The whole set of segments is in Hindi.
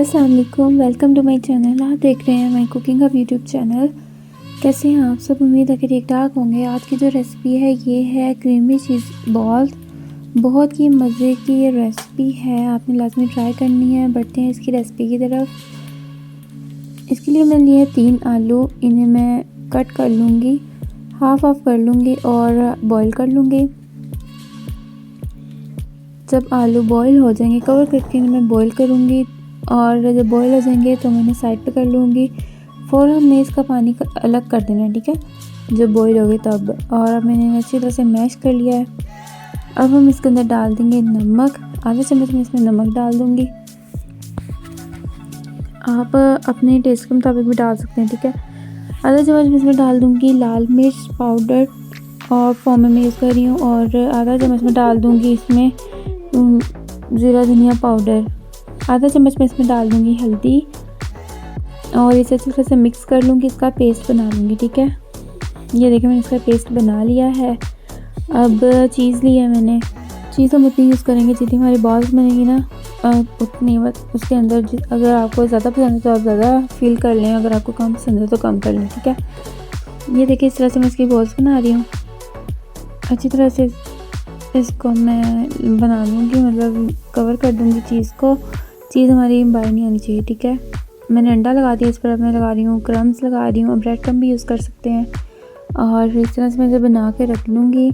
अस्सलाम वालेकुम, वेलकम टू माय चैनल। आप देख रहे हैं my cooking hub YouTube channel. कैसे हैं आप सब? उम्मीद है कि ठीक ठाक होंगे। आज की जो रेसिपी है ये है क्रीमी चीज़ बॉल्स। बहुत ही मज़े की ये रेसिपी है, आपने लाजमी ट्राई करनी है। बढ़ते हैं इसकी रेसिपी की तरफ। इसके लिए मैंने लिए 3 आलू, इन्हें मैं कट कर लूँगी, हाफ कर लूँगी और बॉईल कर लूँगी। जब आलू बॉईल हो जाएंगे कवर करके मैं बॉईल करूँगी और जब बॉईल हो जाएंगे तो मैंने साइड पे कर लूँगी। फ़ौरन में इसका पानी अलग कर देना है, ठीक है, जब बॉईल हो गए तब। और अब मैंने अच्छी तरह से मैश कर लिया है। अब हम इसके अंदर डाल देंगे नमक, आधा चम्मच में इसमें नमक डाल दूँगी। आप अपने टेस्ट के मुताबिक भी डाल सकते हैं, ठीक है। आधा चम्मच में इसमें डाल दूँगी लाल मिर्च पाउडर और फॉर्म में यूज़ कर रही हूँ। और आधा चम्मच में डाल दूँगी इसमें ज़ीरा धनिया पाउडर। आधा चम्मच में इसमें डाल दूँगी हल्दी और इसे अच्छी तरह से मिक्स कर लूँगी, इसका पेस्ट बना लूँगी, ठीक है। ये देखिए मैंने इसका पेस्ट बना लिया है। अब चीज़ ली है मैंने, चीज़ हम उतनी यूज़ करेंगे जितनी हमारी बॉल्स बनेगी ना, उतनी उसके अंदर अगर आपको ज़्यादा पसंद है तो आप ज़्यादा फील कर लें, अगर आपको कम पसंद है तो कम कर लें, ठीक है। ये देखिए इस तरह से मैं इसकी बॉल्स बना रही हूँ। अच्छी तरह से इसको मैं बना लूँगी, मतलब कवर कर दूँगी चीज़ को। चीज़ हमारी बाहर नहीं आनी चाहिए, ठीक है। मैंने अंडा लगा दिया इस पर, अब मैं लगा रही हूँ क्रम्स लगा रही हूँ, ब्रेड क्रम्ब भी यूज़ कर सकते हैं। और इस तरह से मैं इसे बना के रख लूँगी।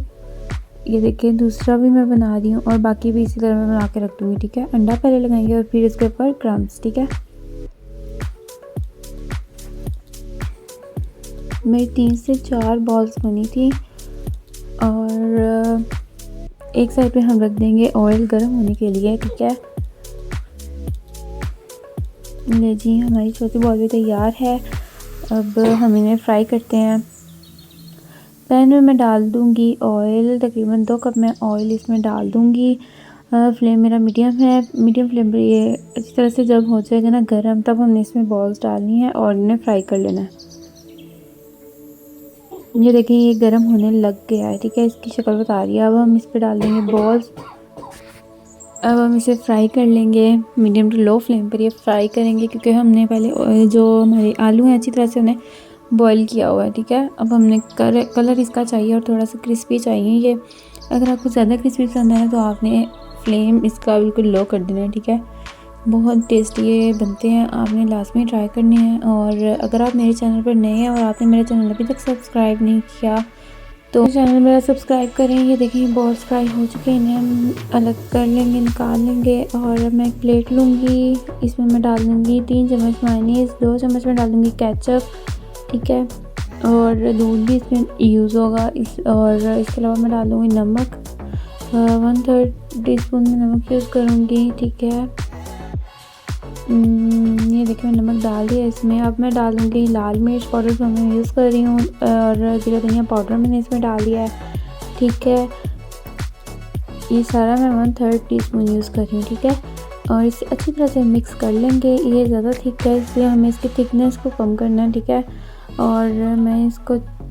ये देखिए दूसरा भी मैं बना रही हूँ और बाकी भी इसी तरह मैं बना के रख दूँगी, ठीक है। अंडा पहले लगाएंगे और फिर इसके ऊपर क्रम्स, ठीक है। मेरी 3 से 4 बॉल्स बनी थी। और एक साइड पे हम रख देंगे ऑयल गर्म होने के लिए, ठीक है। ले जी हमारी छोटी बॉल भी तैयार है। अब हम इन्हें फ्राई करते हैं। पैन में मैं डाल दूंगी ऑयल, तकरीबन 2 कप मैं ऑयल इसमें डाल दूंगी। फ्लेम मेरा मीडियम है, मीडियम फ्लेम पर ये अच्छी तरह से जब हो जाएगा ना गर्म, तब हमने इसमें बॉल्स डालनी है और इन्हें फ्राई कर लेना है। ये देखिए ये गर्म होने लग गया है, ठीक है, इसकी शक्ल बता रही है। अब हम इस पर डाल देंगे बॉल्स। अब हम इसे फ्राई कर लेंगे, मीडियम टू लो फ्लेम पर ये फ्राई करेंगे, क्योंकि हमने पहले जो हमारे आलू हैं अच्छी तरह से उन्हें बॉईल किया हुआ है, ठीक है। अब हमने कलर इसका चाहिए और थोड़ा सा क्रिस्पी चाहिए ये। अगर आपको ज़्यादा क्रिस्पी पसंद है तो आपने फ्लेम इसका बिल्कुल लो कर देना है, ठीक है। बहुत टेस्टी ये बनते हैं, आपने लाजमी ट्राई करनी है। और अगर आप मेरे चैनल पर नए हैं और आपने मेरा चैनल अभी तक सब्सक्राइब नहीं किया तो चैनल मेरा सब्सक्राइब करें। ये देखें बॉल्स फ्राई हो चुके हैं, इन्हें हम अलग कर लेंगे, निकाल लेंगे। और मैं एक प्लेट लूँगी, इसमें मैं डाल दूँगी 3 चम्मच मायोनीज़, 2 चम्मच में डाल दूँगी केचप, ठीक है। और दूध भी इसमें यूज़ होगा और इसके अलावा मैं डाल दूँगी नमक, 1/3 टीस्पून में नमक यूज़ करूँगी, ठीक है। ये देखिए मैं नमक डाल दिया इसमें। अब मैं डाल दूँगी लाल मिर्च पाउडर जो मैं यूज़ कर रही हूँ और जीरा धनिया पाउडर मैंने इसमें डाल दिया है, ठीक है। ये सारा मैं 1/3 टीस्पून यूज़ कर रही हूँ, ठीक है। और इसे अच्छी तरह से मिक्स कर लेंगे। ये ज़्यादा थिक है इसलिए हमें इसकी थिकनेस को कम करना है, ठीक है। और मैं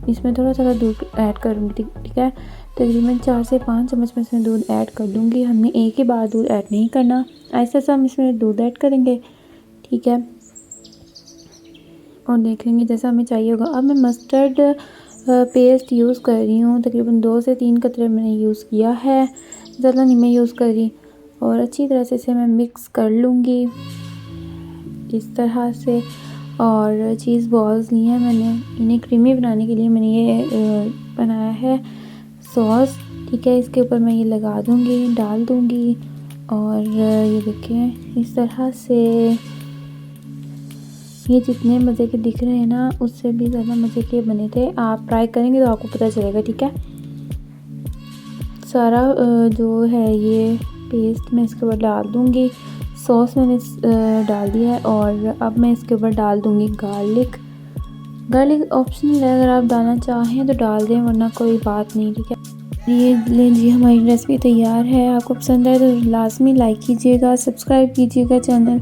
इसमें थोड़ा सा दूध ऐड करूँगी, ठीक है। तकरीबन 4 से 5 चम्मच में इसमें दूध ऐड कर दूँगी। हमने एक ही बार दूध ऐड नहीं करना, ऐसा सा हम इसमें दूध ऐड करेंगे, ठीक है। और देख लेंगे जैसा हमें चाहिए होगा। अब मैं मस्टर्ड पेस्ट यूज़ कर रही हूँ, तकरीबन 2 से 3 कतरे मैंने यूज़ किया है, ज़्यादा नहीं मैं यूज़ कर रही। और अच्छी तरह से इसे मैं मिक्स कर लूँगी इस तरह से। और चीज़ बॉल्स ली हैं मैंने, इन्हें क्रीमी बनाने के लिए मैंने ये बनाया है सॉस, ठीक है। इसके ऊपर मैं ये लगा दूँगी, डाल दूँगी। और ये देखें इस तरह से ये जितने मज़े के दिख रहे हैं ना उससे भी ज़्यादा मज़े के बने थे। आप ट्राई करेंगे तो आपको पता चलेगा, ठीक है। सारा जो है ये पेस्ट मैं इसके ऊपर डाल दूँगी। सॉस मैंने डाल दिया है और अब मैं इसके ऊपर डाल दूँगी गार्लिक ऑप्शनल है, अगर आप डालना चाहें तो डाल दें, वरना कोई बात नहीं, ठीक है। ये ले जी हमारी रेसिपी तैयार है। आपको पसंद आए तो लाजमी लाइक कीजिएगा, सब्सक्राइब कीजिएगा, चैनल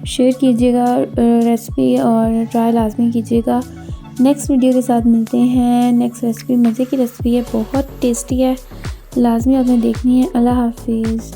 शेयर कीजिएगा, रेसिपी और ट्राई लाजमी कीजिएगा। नेक्स्ट वीडियो के साथ मिलते हैं। नेक्स्ट रेसिपी मज़े की रेसिपी है, बहुत टेस्टी है, लाजमी आपने देखनी है। अल्लाह हाफिज़।